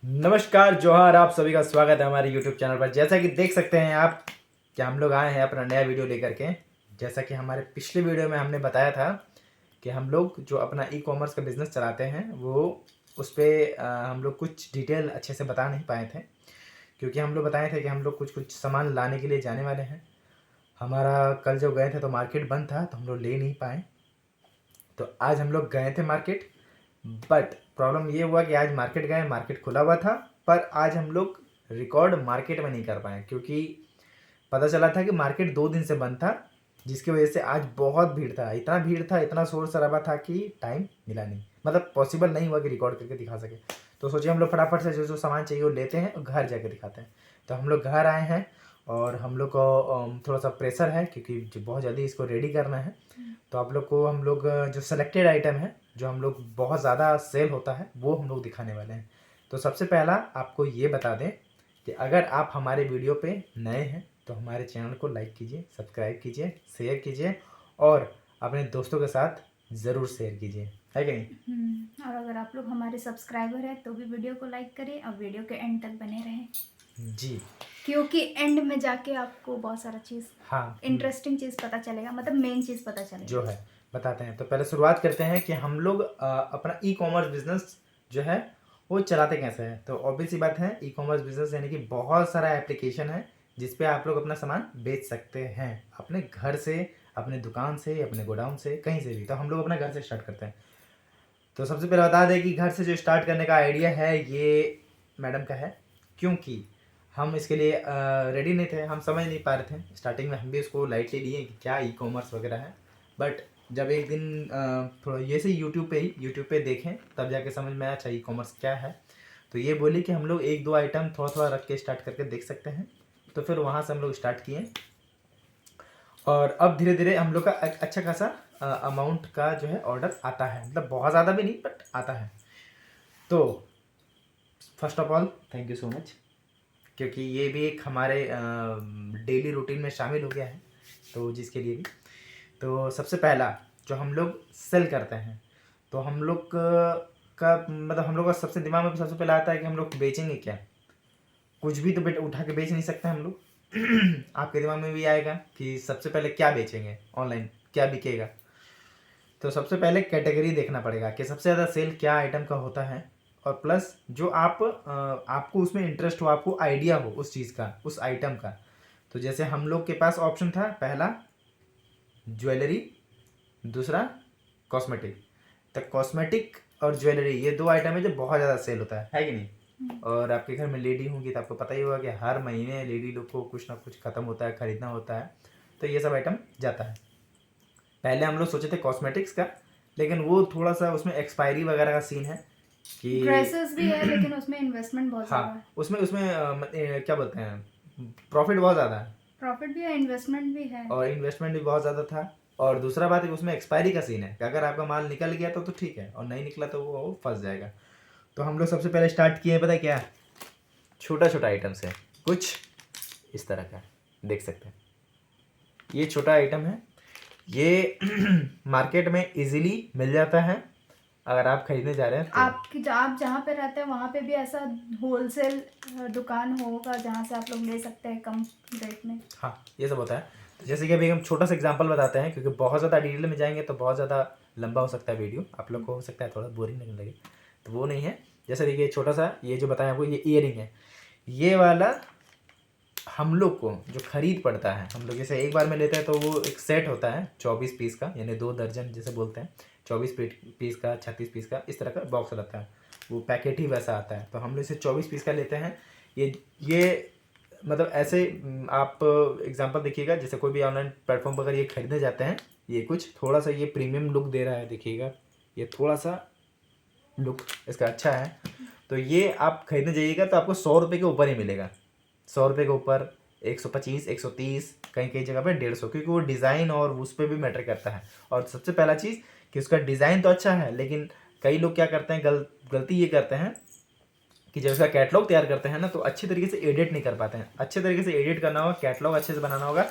नमस्कार जोहार, आप सभी का स्वागत है हमारे YouTube चैनल पर। जैसा कि देख सकते हैं आप कि हम लोग आए हैं अपना नया वीडियो लेकर के। जैसा कि हमारे पिछले वीडियो में हमने बताया था कि हम लोग जो अपना ई कॉमर्स का बिज़नेस चलाते हैं वो उस पर हम लोग कुछ डिटेल अच्छे से बता नहीं पाए थे, क्योंकि हम लोग बताए थे कि हम लोग कुछ सामान लाने के लिए जाने वाले हैं। हमारा कल जब गए थे तो मार्केट बंद था तो हम लोग ले नहीं पाए। तो आज हम लोग गए थे मार्केट, बट प्रॉब्लम ये हुआ कि आज मार्केट गए, मार्केट खुला हुआ था, पर आज हम लोग रिकॉर्ड मार्केट में नहीं कर पाए, क्योंकि पता चला था कि मार्केट 2 दिन से बंद था, जिसकी वजह से आज बहुत भीड़ था। इतना भीड़ था, इतना शोर शराबा था कि टाइम मिला नहीं, मतलब पॉसिबल नहीं हुआ कि रिकॉर्ड करके दिखा सके। तो सोचिए हम लोग फटाफट से जो जो सामान चाहिए वो लेते हैं और घर जाके दिखाते हैं। तो हम लोग घर आए हैं और हम लोग को थोड़ा सा प्रेशर है, क्योंकि जो बहुत जल्दी इसको रेडी करना है। तो आप लोग को हम लोग जो सेलेक्टेड आइटम है जो हम लोग बहुत ज़्यादा सेल होता है वो हम लोग दिखाने वाले हैं। तो सबसे पहला आपको ये बता दें कि अगर आप हमारे वीडियो पे नए हैं तो हमारे चैनल को लाइक कीजिए, सब्सक्राइब कीजिए, शेयर कीजिए और अपने दोस्तों के साथ ज़रूर शेयर कीजिए, है कि नहीं? और अगर आप लोग हमारे सब्सक्राइबर हैं तो भी वीडियो को लाइक करें और वीडियो के एंड तक बने रहें जी, क्योंकि एंड में जाके आपको बहुत सारा चीज़, हाँ, इंटरेस्टिंग चीज़ पता चलेगा, मतलब मेन चीज़ पता चलेगा जो है बताते हैं। तो पहले शुरुआत करते हैं कि हम लोग अपना ई कॉमर्स बिजनेस जो है वो चलाते कैसे हैं। तो ऑब्वियस सी बात है, ई कॉमर्स बिजनेस यानी कि बहुत सारा एप्लीकेशन है जिस पे आप लोग अपना सामान बेच सकते हैं, अपने घर से, अपने दुकान से, अपने गोडाउन से, कहीं से भी। तो हम लोग अपना घर से स्टार्ट करते हैं। तो सबसे पहले बता दें कि घर से जो स्टार्ट करने का आइडिया है ये मैडम का है, क्योंकि हम इसके लिए रेडी नहीं थे, हम समझ नहीं पा रहे थे। स्टार्टिंग में हम भी उसको लाइटली लिए कि क्या ई कॉमर्स वगैरह है, बट जब एक दिन थोड़ा ये से यूट्यूब पे देखें तब जाके समझ में आया अच्छा ई कॉमर्स क्या है। तो ये बोली कि हम लोग 1-2 आइटम थोड़ा थोड़ा रख के स्टार्ट करके देख सकते हैं। तो फिर वहाँ से हम लोग स्टार्ट किए और अब धीरे धीरे हम लोग का अच्छा खासा अमाउंट का जो है ऑर्डर आता है, मतलब बहुत ज़्यादा भी नहीं बट आता है। तो first of all thank you so much, क्योंकि ये भी एक हमारे डेली रूटीन में शामिल हो गया है, तो जिसके लिए भी। तो सबसे पहला जो हम लोग सेल करते हैं, तो हम लोग का मतलब हम लोग का सबसे दिमाग में सबसे पहले आता है कि हम लोग बेचेंगे क्या। कुछ भी तो उठा के बेच नहीं सकते हम लोग। आपके दिमाग में भी आएगा कि सबसे पहले क्या बेचेंगे, ऑनलाइन क्या बिकेगा। तो सबसे पहले कैटेगरी देखना पड़ेगा कि सबसे ज़्यादा सेल क्या आइटम का होता है, और प्लस जो आपको उसमें इंटरेस्ट हो, आपको आइडिया हो उस चीज़ का, उस आइटम का। तो जैसे हम लोग के पास ऑप्शन था, पहला ज्वेलरी, दूसरा कॉस्मेटिक। तो कॉस्मेटिक और ज्वेलरी ये 2 आइटम है जो बहुत ज़्यादा सेल होता है कि नहीं? और आपके घर में लेडी होंगी तो आपको पता ही होगा कि हर महीने लेडी लोग को कुछ ना कुछ ख़त्म होता है, ख़रीदना होता है। तो ये सब आइटम जाता है। पहले हम लोग सोचे थे कॉस्मेटिक्स का, लेकिन वो थोड़ा सा उसमें एक्सपायरी वगैरह का सीन है कि ड्रेसेस भी है लेकिन उसमें इन्वेस्टमेंट बहुत ज़्यादा है। हाँ, उसमें उसमें क्या बोलते हैं, प्रॉफिट बहुत ज़्यादा है, प्रॉफिट भी है, इन्वेस्टमेंट भी है और इन्वेस्टमेंट भी बहुत ज़्यादा था। और दूसरा बात है कि उसमें एक्सपायरी का सीन है कि अगर आपका माल निकल गया तो ठीक है, और नहीं निकला तो वो फंस जाएगा। तो हम लोग सबसे पहले स्टार्ट किए पता है क्या, छोटा छोटा आइटम से, कुछ इस तरह का देख सकते हैं। ये छोटा आइटम है, ये मार्केट में इजीली मिल जाता है अगर आप खरीदने जा रहे हैं तो। आप जहाँ पे रहते हैं वहाँ पे भी ऐसा होलसेल दुकान होगा जहाँ से आप लोग ले सकते हैं कम रेट में। हाँ, ये सब होता है। तो जैसे कि अभी हम छोटा सा एग्जांपल बताते हैं, क्योंकि बहुत ज़्यादा डिटेल में जाएंगे तो बहुत ज़्यादा लंबा हो सकता है वीडियो, आप लोग को हो सकता है थोड़ा बोरिंग लगने लगे, तो वो नहीं है। जैसे देखिए छोटा सा ये जो बताया आपको, ये ईयरिंग है। ये वाला हम लोग को जो खरीद पड़ता है, हम लोग जैसे एक बार में लेते हैं तो वो एक सेट होता है 24 पीस का, यानी 2 दर्जन जैसे बोलते हैं, 24 पीस का, 36 पीस का, इस तरह का बॉक्स रहता है। वो पैकेट ही वैसा आता है, तो हम लोग इसे 24 पीस का लेते हैं। ये मतलब ऐसे आप एग्जांपल देखिएगा, जैसे कोई भी ऑनलाइन प्लेटफॉर्म पर अगर ये खरीदने जाते हैं, ये कुछ थोड़ा सा ये प्रीमियम लुक दे रहा है, देखिएगा ये थोड़ा सा लुक इसका अच्छा है। तो ये आप खरीदने जाइएगा तो आपको 100 रुपये के ऊपर ही मिलेगा, 100 रुपये के ऊपर 125, 130, कहीं कहीं जगह पे 150, क्योंकि वो डिज़ाइन और उस पर भी मैटर करता है। और सबसे पहला चीज़ कि उसका डिज़ाइन तो अच्छा है, लेकिन कई लोग क्या करते हैं, गलती ये करते हैं कि जब उसका कैटलॉग तैयार करते हैं ना तो अच्छे तरीके से एडिट नहीं कर पाते हैं। अच्छे तरीके से एडिट करना होगा, कैटलॉग अच्छे से बनाना होगा,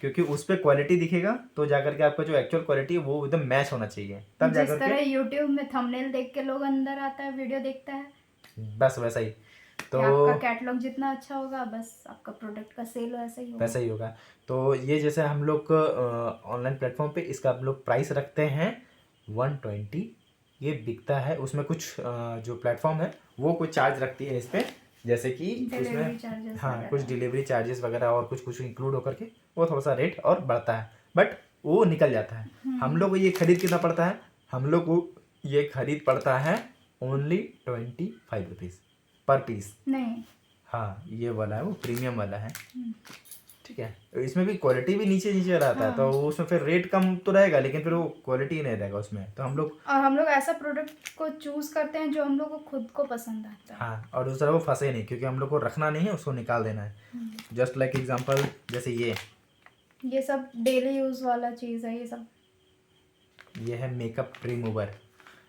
क्योंकि उस पे क्वालिटी दिखेगा तो जाकर के आपका जो एक्चुअल क्वालिटी है वो एकदम मैच होना चाहिए, तब जिस जाकर तरह के यूट्यूब में थंबनेल देख के लोग अंदर आता है, वीडियो देखता है, बस वैसा ही। कि तो आपका कैटलॉग जितना अच्छा होगा बस आपका प्रोडक्ट का सेल वैसा ही होगा। वैसा ही होगा। तो ये जैसे हम लोग ऑनलाइन प्लेटफॉर्म पे इसका हम लोग प्राइस रखते हैं 120, ये बिकता है। उसमें कुछ जो प्लेटफॉर्म है वो कुछ चार्ज रखती है इस पे, जैसे कि डिलीवरी उसमें चार्जेस हाँ कुछ वगैरह। डिलीवरी चार्जेस वगैरह और कुछ कुछ इंक्लूड होकर के वो थोड़ा सा रेट और बढ़ता है, बट वो निकल जाता है। हम लोग को ये खरीद कितना पड़ता है, हम लोग को ये खरीद पड़ता है ओनली 25 रुपीज़ पर पीस। नहीं, हाँ ये वाला है, वो प्रीमियम वाला है, हम्म, ठीक है। इसमें भी क्वालिटी भी नीचे नीचे रहता है, तो हाँ। उसमें फिर रेट कम तो रहेगा लेकिन फिर वो क्वालिटी ही नहीं रहेगा उसमें, तो हम लोग और हम लोग ऐसा प्रोडक्ट को चूज करते हैं जो हम लोग को खुद को पसंद आता है। हाँ, और दूसरा वो फंसे नहीं, क्योंकि हम लोग को रखना नहीं है, उसको निकाल देना है। जस्ट लाइक एग्जांपल जैसे ये सब डेली यूज वाला चीज है, ये सब ये है makeup remover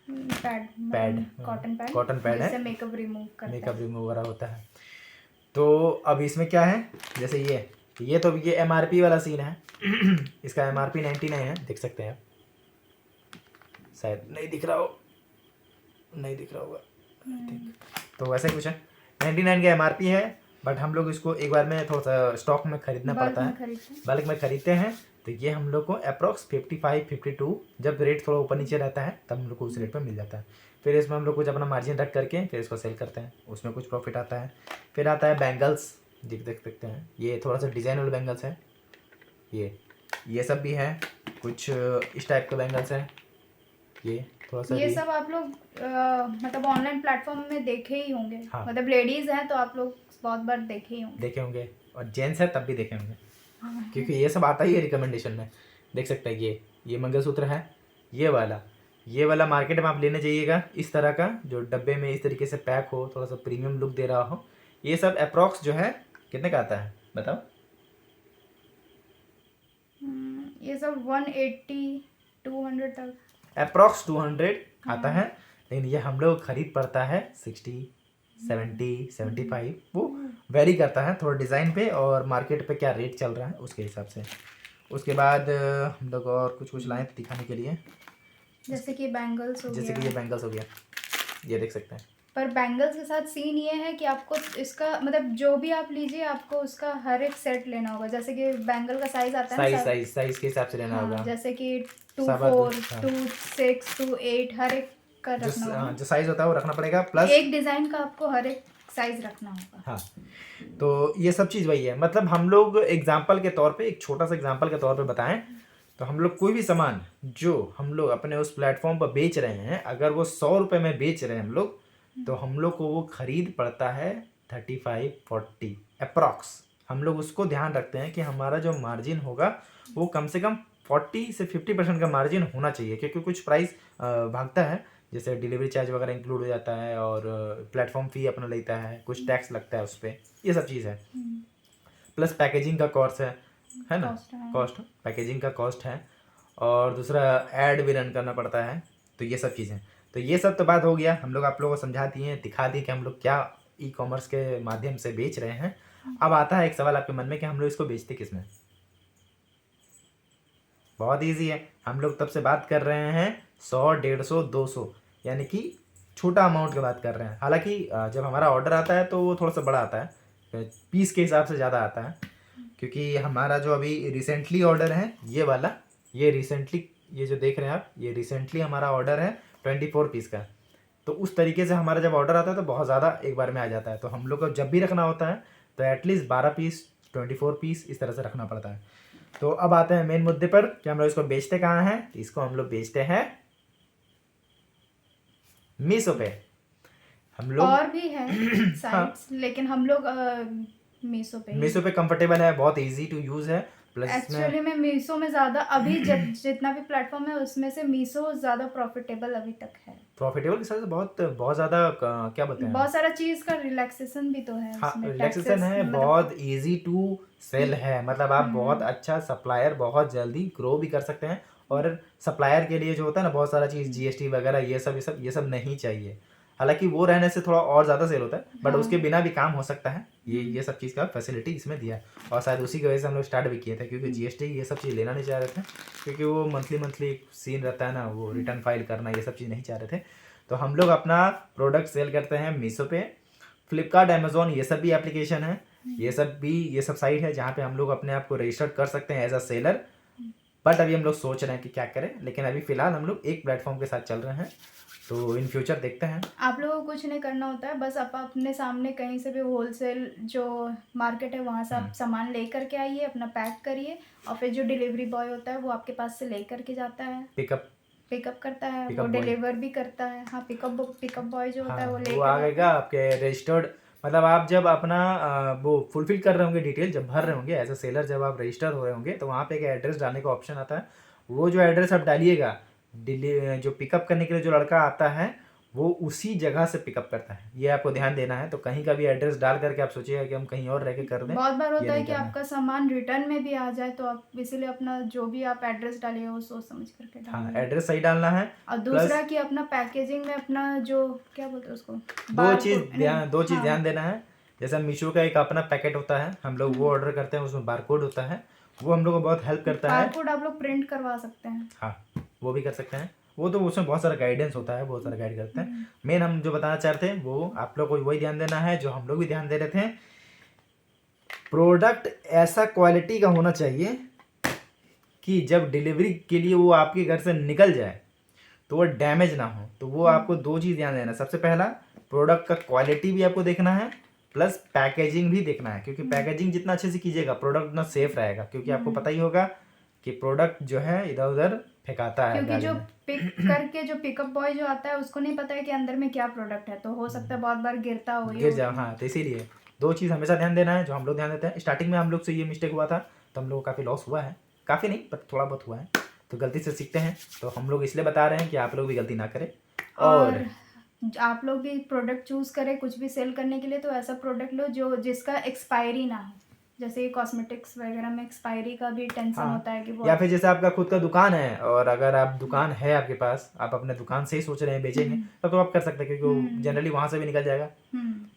pad, pad, cotton pad है, जिससे मेकअप रिमूव करता मेकअप है। रिमूवर होता है। तो अब इसमें क्या है, जैसे ये तो ये MRP वाला सीन है। इसका MRP 99 है, देख सकते हैं, शायद नहीं दिख रहा होगा, तो वैसे कुछ है। 99 का MRP है, बट हम लोग इसको एक बार में थोड़ा सा स्टॉक में खरीदना पड़ता है, बल्क में खरीदते हैं। तो ये हम लोग को अप्रॉक्स 55-52, जब रेट थोड़ा ऊपर नीचे रहता है तब हम लोग को उस रेट पर मिल जाता है। फिर इसमें हम लोग कुछ अपना मार्जिन रख करके फिर इसको सेल करते हैं, उसमें कुछ प्रॉफिट आता है। फिर आता है बैंगल्स, देख सकते हैं, ये थोड़ा सा डिज़ाइन वाले बैंगल्स है, ये सब भी है, कुछ इस टाइप के बैंगल्स है, ये थोड़ा सा ये सब आप लोग मतलब ऑनलाइन प्लेटफॉर्म में देखे ही होंगे। हाँ। मतलब लेडीज हैं तो आप लोग बहुत बार देखे ही होंगे। देखे होंगे, और जेंट्स है तब भी देखे होंगे, हाँ। क्योंकि ये सब आता ही है रिकमेंडेशन में। देख सकते हैं ये मंगलसूत्र है, ये वाला मार्केट में आप लेने जाइएगा, इस तरह का जो डब्बे में इस तरीके से पैक हो, थोड़ा सा प्रीमियम लुक दे रहा हो। ये सब अप्रॉक्स जो है कितने का आता है बताओ? ये सब 180-200 तक अप्रॉक्स 200 आता है, लेकिन ये हम लोग खरीद पड़ता है 60, 70, 75, वो वेरी करता है थोड़ा डिज़ाइन पे और मार्केट पे क्या रेट चल रहा है उसके हिसाब से। उसके बाद हम लोग और कुछ लाए थे दिखाने के लिए, जैसे कि बैंगल्स हो जैसे गया। कि ये बैंगल्स हो गया, ये देख सकते हैं। पर बैंगल्स के साथ सीन ये है कि आपको इसका मतलब जो भी आप लीजिए आपको उसका हर एक सेट लेना होगा। जैसे कि बैंगल का साइज आता है ना, साइज के हिसाब से लेना हाँ, होगा। जैसे कि 2-4, हाँ। 2-6, 2-8 हर एक का रखना होगा। जो साइज होता है वो रखना पड़ेगा, प्लस एक डिजाइन का आपको हर एक साइज रखना होगा। हाँ, तो ये सब चीज़ वही है। मतलब हम लोग एग्जाम्पल के तौर पे, एक छोटा सा एग्जाम्पल के तौर पे बताएं तो हम लोग कोई भी सामान जो हम लोग अपने उस प्लेटफॉर्म पर बेच रहे हैं, अगर वो 100 रुपये में बेच रहे हैं हम लोग, तो हम लोग को वो खरीद पड़ता है 35-40 अप्रॉक्स। हम लोग उसको ध्यान रखते हैं कि हमारा जो मार्जिन होगा वो कम से कम 40 से 50% का मार्जिन होना चाहिए, क्योंकि कुछ प्राइस भागता है, जैसे डिलीवरी चार्ज वगैरह इंक्लूड हो जाता है और प्लेटफॉर्म फी अपना लेता है, कुछ टैक्स लगता है उस पर, ये सब चीज़ है। प्लस पैकेजिंग का कॉस्ट है ना, कॉस्ट पैकेजिंग का कॉस्ट है, और दूसरा ऐड भी रन करना पड़ता है। तो ये सब चीज़ें, तो ये सब तो बात हो गया, हम लोग आप लोगों को समझा दिए, दिखा दिए कि हम लोग क्या ई कॉमर्स के माध्यम से बेच रहे हैं। अब आता है एक सवाल आपके मन में कि हम लोग इसको बेचते किस में। बहुत ईजी है, हम लोग तब से बात कर रहे हैं 100, 150, 200, यानी कि छोटा अमाउंट की बात कर रहे हैं। हालांकि जब हमारा ऑर्डर आता है तो वो थोड़ा सा बड़ा आता है, पीस के हिसाब से ज़्यादा आता है, क्योंकि हमारा जो अभी रिसेंटली ऑर्डर है ये वाला, ये रिसेंटली, ये जो देख रहे हैं आप, ये रिसेंटली हमारा ऑर्डर है 24 पीस का। तो उस तरीके से हमारा जब ऑर्डर आता है तो बहुत ज़्यादा एक बार में आ जाता है, तो हम लोग को जब भी रखना होता है तो एटलीस्ट 12 पीस, 24 पीस इस तरह से रखना पड़ता है। तो अब आते हैं मेन मुद्दे पर कि हम लोग इसको बेचते कहाँ हैं। इसको हम लोग बेचते हैं मीशो पे। हम लोग और भी है साइट्स, लेकिन हम लोग मीशो पे कंफर्टेबल है, बहुत इजी टू यूज़ है। प्लस एक्चुअली में मीशो में ज़्यादा अभी जितना भी प्लेटफॉर्म है उसमें से मीशो ज़्यादा प्रॉफिटेबल अभी तक है। प्रॉफिटेबल के साथ बहुत ज़्यादा क्या बताएं, बहुत सारा चीज़ का रिलैक्सेशन भी तो है हाँ, उसमें, रिलैक्सेशन है, मतलब बहुत इजी टू सेल है। मतलब आप बहुत अच्छा सप्लायर बहुत जल्दी ग्रो भी कर सकते हैं, और सप्लायर के लिए जो होता है ना, बहुत सारा चीज़ GST वगैरह ये सब नहीं चाहिए। हालांकि वो रहने से थोड़ा और ज़्यादा सेल होता है, बट हाँ। उसके बिना भी काम हो सकता है। ये सब चीज़ का फैसिलिटी इसमें दिया है, और शायद उसी की वजह से हम लोग स्टार्ट भी किए थे, क्योंकि जीएसटी ये सब चीज़ लेना नहीं चाह रहे थे, क्योंकि वो मंथली सीन रहता है ना, वो रिटर्न फाइल करना, ये सब चीज़ नहीं चाह रहे थे। तो हम लोग अपना प्रोडक्ट सेल करते हैं मीशो पे, फ्लिपकार्ट, अमेजोन, ये सब भी एप्लीकेशन है, ये सब साइट है जहाँ पे हम लोग अपने आप को रजिस्टर कर सकते हैं एज अ सेलर। बट अभी हम लोग सोच रहे हैं कि क्या करें, लेकिन अभी फिलहाल हम लोग एक प्लेटफॉर्म के साथ चल रहे हैं, तो इन फ्यूचर देखते हैं। आप लोगों को कुछ नहीं करना होता है, बस आप अपने सामने कहीं से भी होलसेल जो मार्केट है वहाँ से आप सामान लेकर के आइए, अपना पैक करिए, और फिर जो डिलीवरी बॉय होता है वो आपके पास से लेकर के जाता है, पिकअप करता है, वो Pickup boy। डिलीवर भी करता है। हाँ, पिकअप बॉय जो होता है वो हाँ, वो लेकर आएगा आपके रजिस्टर्ड, मतलब आप जब अपना वो फुलफिल कर रहे होंगे, डिटेल जब भर रहे होंगे एज अ सेलर, जब आप रजिस्टर हो रहे होंगे, तो वहाँ पे एक एड्रेस डालने का ऑप्शन आता है। वो जो एड्रेस आप डालिएगा, जो पिकअप करने के लिए जो लड़का आता है वो उसी जगह से पिकअप करता है, ये आपको ध्यान देना है। तो कहीं का भी एड्रेस डाल करके आप सोचिएगा कि हम कहीं और रह के कर दें, बहुत बार ये होता है नहीं कि करना। आपका सामान रिटर्न में भी आ जाए, तो आप इसीलिए अपना जो भी आप एड्रेस डालिए वो सोच समझ करके हाँ, डालिए। एड्रेस सही डालना है। और दूसरा कि अपना पैकेजिंग में अपना जो क्या बोलते हैं उसको, दो चीज़ हाँ, ध्यान देना है। जैसा मीशो का एक अपना पैकेट होता है, हम लोग वो ऑर्डर करते हैं, उसमें बारकोड होता है, वो हम लोग को बहुत हेल्प करता है। बारकोड आप लोग प्रिंट करवा सकते हैं। हाँ, वो भी कर सकते हैं, वो तो उसमें बहुत सारा गाइडेंस होता है, बहुत सारा गाइड करते हैं। मेन हम जो बताना चाहते हैं वो आप लोग को वही ध्यान देना है जो हम लोग भी ध्यान दे रहे थे। प्रोडक्ट ऐसा क्वालिटी का होना चाहिए कि जब डिलीवरी के लिए वो आपके घर से निकल जाए तो वो डैमेज ना हो। तो वो आपको दो चीज़ ध्यान देना है। सबसे पहला, प्रोडक्ट का क्वालिटी भी आपको देखना है, प्लस पैकेजिंग भी देखना है, क्योंकि पैकेजिंग जितना अच्छे से कीजिएगा प्रोडक्ट उतना सेफ रहेगा। क्योंकि आपको पता ही होगा कि प्रोडक्ट जो है इधर उधर फेंकाता है, क्योंकि गाड़ी जो में। पिक करके जो पिकअप बॉय जो आता है उसको नहीं पता है कि अंदर में क्या प्रोडक्ट है, तो हो सकता है बहुत बार गिरता हो गिर जाओ। हाँ, तो इसीलिए दो चीज़ हमेशा ध्यान देना है, जो हम लोग ध्यान देते हैं। स्टार्टिंग में हम लोग से ये मिस्टेक हुआ था, तो हम लोग को काफ़ी लॉस हुआ है, काफ़ी नहीं पर थोड़ा बहुत हुआ है, तो गलती से सीखते हैं। तो हम लोग इसलिए बता रहे हैं कि आप लोग भी गलती ना करें। और आप लोग भी प्रोडक्ट चूज करें कुछ भी सेल करने के लिए, तो ऐसा प्रोडक्ट लो जो जिसका एक्सपायरी ना हो। जैसे कॉस्मेटिक्स वगैरह में एक्सपायरी का भी टेंशन होता है कि वो या फिर जैसे आपका खुद का दुकान है, और अगर आप दुकान है आपके पास, आप अपने दुकान से ही सोच रहे हैं बेचेंगे, तब तो आप कर सकते हैं, क्योंकि जनरली वहाँ से भी निकल जाएगा।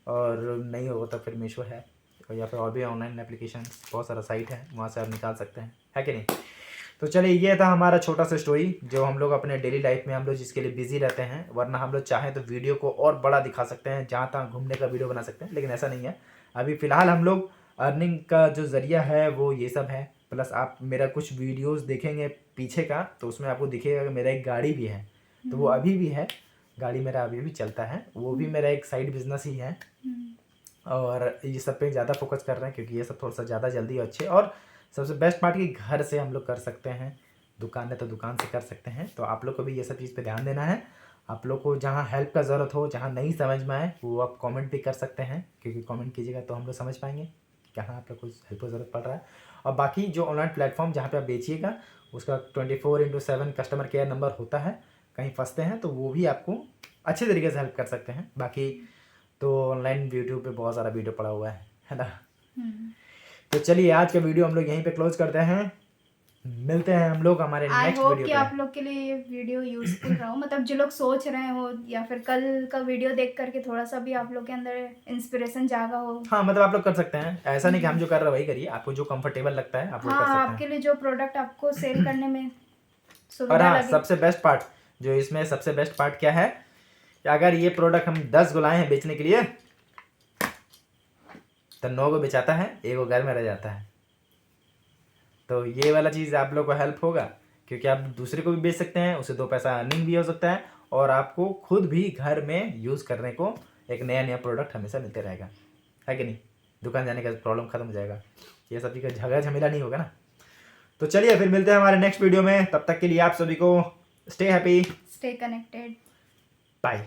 और नहीं होगा तो फिर मीशो है, या फिर और भी ऑनलाइन एप्लीकेशन बहुत सारा साइट है, वहाँ से आप निकाल सकते हैं, है कि नहीं। तो चलिए, ये था हमारा छोटा सा स्टोरी जो हम लोग अपने डेली लाइफ में हम लोग जिसके लिए बिजी रहते हैं। वरना हम लोग चाहें तो वीडियो को और बड़ा दिखा सकते हैं, जहाँ तहाँ घूमने का वीडियो बना सकते हैं, लेकिन ऐसा नहीं है। अभी फ़िलहाल हम लोग अर्निंग का जो ज़रिया है वो ये सब है। प्लस आप मेरा कुछ वीडियोस देखेंगे पीछे का, तो उसमें आपको दिखेगा कि मेरा एक गाड़ी भी है, तो वो अभी भी है, गाड़ी मेरा अभी भी चलता है, वो भी मेरा एक साइड बिजनेस ही है। और ये सब पे ज़्यादा फोकस कर रहे हैं, क्योंकि ये सब थोड़ा सा ज़्यादा जल्दी और अच्छे, और सबसे बेस्ट पार्ट कि घर से हम लोग कर सकते हैं। दुकान है तो दुकान से कर सकते हैं। तो आप लोग को भी ये सब चीज़ पे ध्यान देना है। आप लोग को जहाँ हेल्प का ज़रूरत हो, जहाँ नहीं समझ में आए, वो आप कमेंट भी कर सकते हैं, क्योंकि कमेंट कीजिएगा तो हम लोग समझ पाएंगे कि कहाँ आप लोग को हेल्प की ज़रूरत पड़ रहा है। और बाकी जो ऑनलाइन प्लेटफॉर्म जहाँ पे आप बेचिएगा, उसका 24/7 कस्टमर केयर नंबर होता है। कहीं फंसते हैं तो वो भी आपको अच्छे तरीके से हेल्प कर सकते हैं। बाकी तो ऑनलाइन यूट्यूब पे बहुत सारा वीडियो पड़ा हुआ है ना। तो चलिए, आज का वीडियो हम लोग यहीं पे क्लोज करते हैं। मिलते हैं हम लोग हमारे नेक्स्ट वीडियो पे। कि आप लोग के लिए ये वीडियो यूजफुल रहा हो, मतलब जो लोग सोच रहे हो, या फिर कल का वीडियो देख करके थोड़ा सा भी आप लोग के अंदर इंस्पिरेशन जागा हो। हाँ, मतलब आप लोग कर सकते हैं, ऐसा नहीं कि हम जो कर रहे हैं वही करिए, आपको जो कंफर्टेबल लगता है आप लोग कर सकते हैं। आपके लिए जो प्रोडक्ट आपको सेल करने में और सुविधा हाँ, लगे। सबसे बेस्ट पार्ट जो इसमें सबसे बेस्ट पार्ट क्या है कि अगर ये प्रोडक्ट हम 10 को लाए हैं बेचने के लिए, तो 9 को बेचाता है, 1 को घर में रह जाता है। तो ये वाला चीज़ आप लोग को हेल्प होगा, क्योंकि आप दूसरे को भी बेच सकते हैं, उससे 2 पैसा अर्निंग भी हो सकता है, और आपको खुद भी घर में यूज़ करने को एक नया नया प्रोडक्ट हमेशा मिलते रहेगा, है कि नहीं। दुकान जाने का प्रॉब्लम खत्म हो जाएगा, ये सब चीज़ का झगड़ा झमेला नहीं होगा ना। तो चलिए, फिर मिलते हैं हमारे नेक्स्ट वीडियो में। तब तक के लिए आप सभी को stay happy, stay connected, bye.